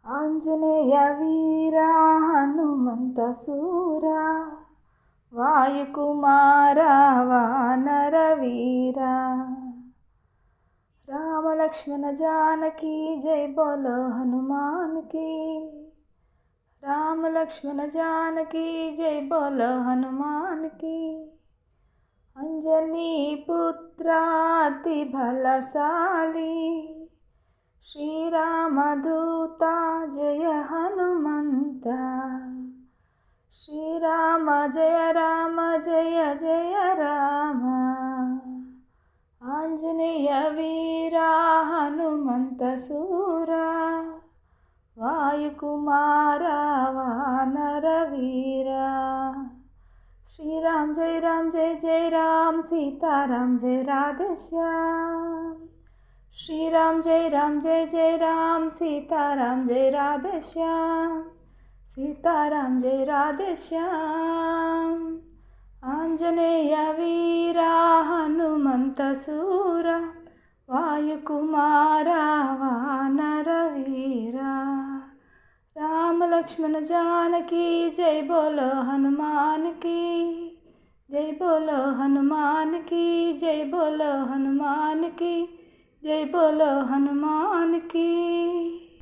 ఆంజనేయ వీరా హనుమంత సూరా వాయుకుమారా వానర వీరా రామ లక్ష్మణ జానకి జై బోలో హనుమాన్ की राम लक्ष्मण जानकी जय बोलो हनुमान की अंजनी पुत्राति बलशाली श्री राम दूता जय हनुमंता श्री राम जय जय राम आंजनेय वीरा हनुमंत सूरा वायुकुमारा वानर वीरा श्री राम जय राम सीताराम जय राधे श्याम श्री राम जय राम सीताराम जय राधे श्याम सीताराम जय राधे श्याम आंजनेय वीरा हनुमंत सूरा वायुकुमारा वानर वीरा राम लक्ष्मण जानकी जय बोलो हनुमान की जय बोलो हनुमान की जय बोलो हनुमान की जय बोलो हनुमान की।